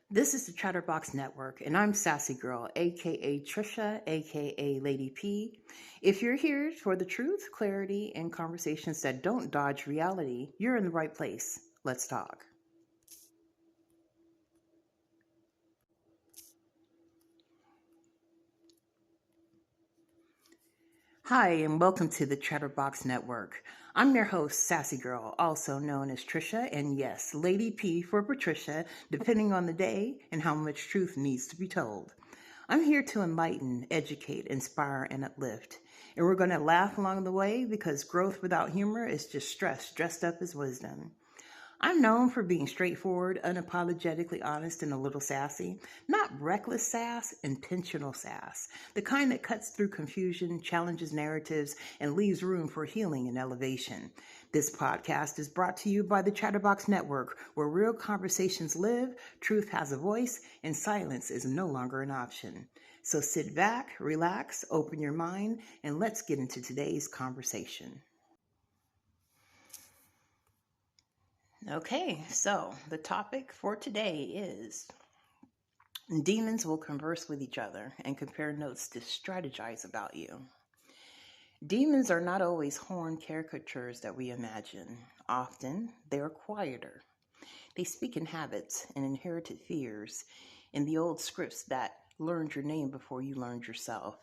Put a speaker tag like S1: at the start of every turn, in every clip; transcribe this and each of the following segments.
S1: This is the Chatterbox Network, and I'm Sassy Girl, aka Trisha, aka Lady P. If you're here for the truth, clarity, and conversations that don't dodge reality, you're in the right place. Let's talk. Hi, and welcome to the Chatterbox Network. I'm your host, Sassy Girl, also known as Trisha, and yes, Lady P for Patricia, depending on the day and how much truth needs to be told. I'm here to enlighten, educate, inspire, and uplift. And we're going to laugh along the way because growth without humor is just stress dressed up as wisdom. I'm known for being straightforward, unapologetically honest, and a little sassy. Not reckless sass, intentional sass. The kind that cuts through confusion, challenges narratives, and leaves room for healing and elevation. This podcast is brought to you by the Chatterbox Network, where real conversations live, truth has a voice, and silence is no longer an option. So sit back, relax, open your mind, and let's get into today's conversation. Okay, so the topic for today is demons will converse with each other and compare notes to strategize about you. Demons are not always horned caricatures that we imagine. Often, they are quieter. They speak in habits and inherited fears, in the old scripts that learned your name before you learned yourself.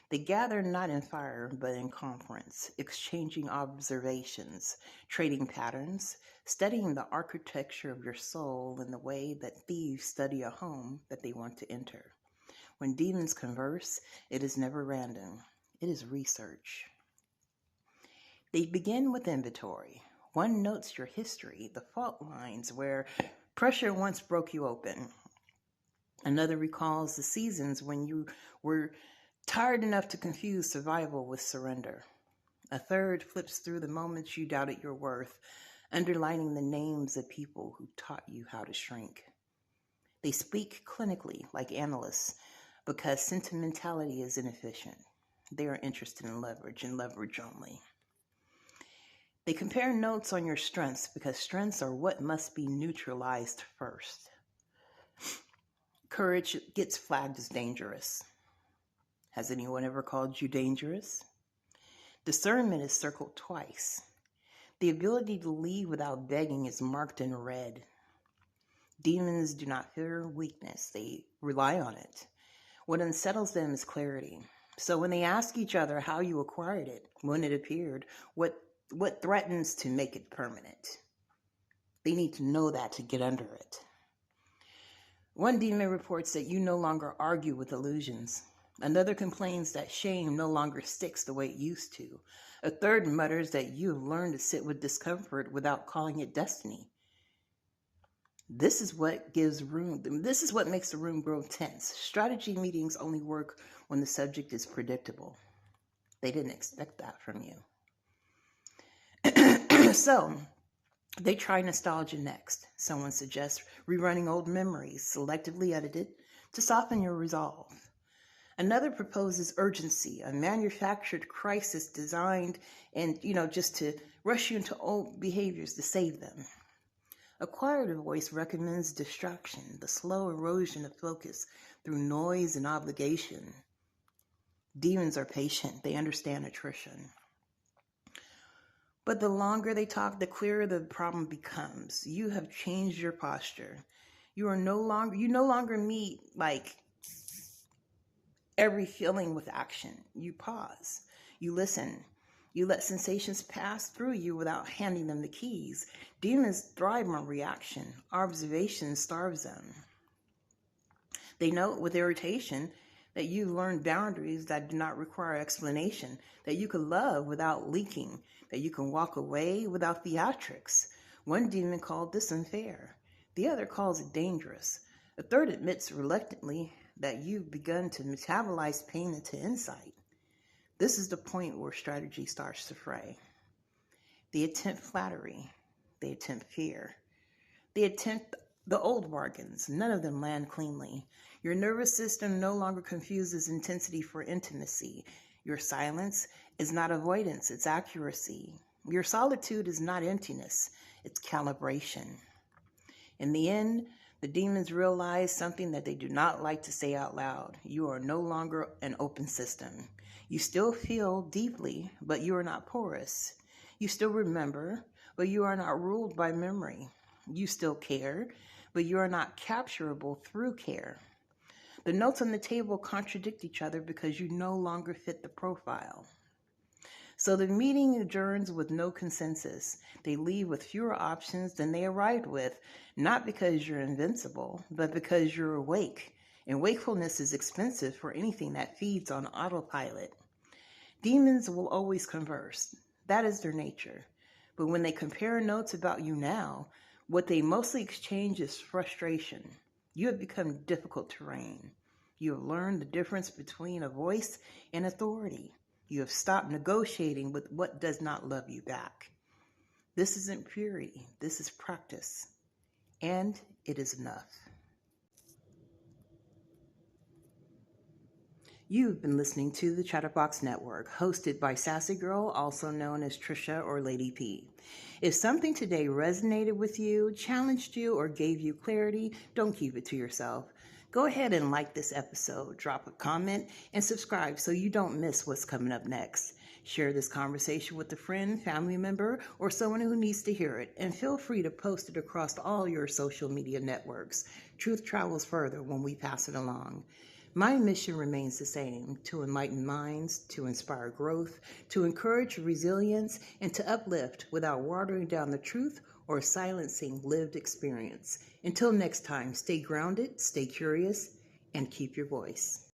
S1: They gather not in fire, but in conference, exchanging observations, trading patterns, studying the architecture of your soul in the way that thieves study a home that they want to enter. When demons converse, it is never random. It is research. They begin with inventory. One notes your history, the fault lines where pressure once broke you open. Another recalls the seasons when you were tired enough to confuse survival with surrender. A third flips through the moments you doubted your worth, underlining the names of people who taught you how to shrink. They speak clinically like analysts because sentimentality is inefficient. They are interested in leverage and leverage only. They compare notes on your strengths because strengths are what must be neutralized first. Courage gets flagged as dangerous. Has anyone ever called you dangerous? Discernment is circled twice. The ability to leave without begging is marked in red. Demons do not fear weakness, they rely on it. What unsettles them is clarity. So when they ask each other how you acquired it, when it appeared, what threatens to make it permanent, they need to know that to get under it. One demon reports that you no longer argue with illusions. Another complains that shame no longer sticks the way it used to. A third mutters that you have learned to sit with discomfort without calling it destiny. This is what makes the room grow tense. Strategy meetings only work when the subject is predictable. They didn't expect that from you. So, they try nostalgia next. Someone suggests rerunning old memories, selectively edited, to soften your resolve. Another proposes urgency, a manufactured crisis designed and, just to rush you into old behaviors to save them. A quieter voice recommends distraction, the slow erosion of focus through noise and obligation. Demons are patient. They understand attrition. But the longer they talk, the clearer the problem becomes. You have changed your posture. You no longer meet every feeling with action. You pause. You listen. You let sensations pass through you without handing them the keys. Demons thrive on reaction. Observation starves them. They note with irritation that you've learned boundaries that do not require explanation, that you can love without leaking, that you can walk away without theatrics. One demon called this unfair. The other calls it dangerous. A third admits reluctantly that you've begun to metabolize pain into insight. This is the point where strategy starts to fray. They attempt flattery. They attempt fear. They attempt the old bargains. None of them land cleanly. Your nervous system no longer confuses intensity for intimacy. Your silence is not avoidance, it's accuracy. Your solitude is not emptiness, it's calibration. In the end, The demons realize something that they do not like to say out loud. You are no longer an open system. You still feel deeply, but you are not porous. You still remember, but you are not ruled by memory. You still care, but you are not capturable through care. The notes on the table contradict each other because you no longer fit the profile. So the meeting adjourns with no consensus. They leave with fewer options than they arrived with, not because you're invincible, but because you're awake. And wakefulness is expensive for anything that feeds on autopilot. Demons will always converse. That is their nature. But when they compare notes about you now, what they mostly exchange is frustration. You have become difficult terrain. You have learned the difference between a voice and authority. You have stopped negotiating with what does not love you back. This isn't purity. This is practice. And it is enough. You've been listening to the Chatterbox Network, hosted by Sassy Girl, also known as Trisha or Lady P. If something today resonated with you, challenged you, or gave you clarity, don't keep it to yourself. Go ahead and like this episode, drop a comment, and subscribe so you don't miss what's coming up next. Share this conversation with a friend, family member, or someone who needs to hear it, and feel free to post it across all your social media networks. Truth travels further when we pass it along. My mission remains the same: to enlighten minds, to inspire growth, to encourage resilience, and to uplift without watering down the truth or silencing lived experience. Until next time, stay grounded, stay curious, and keep your voice.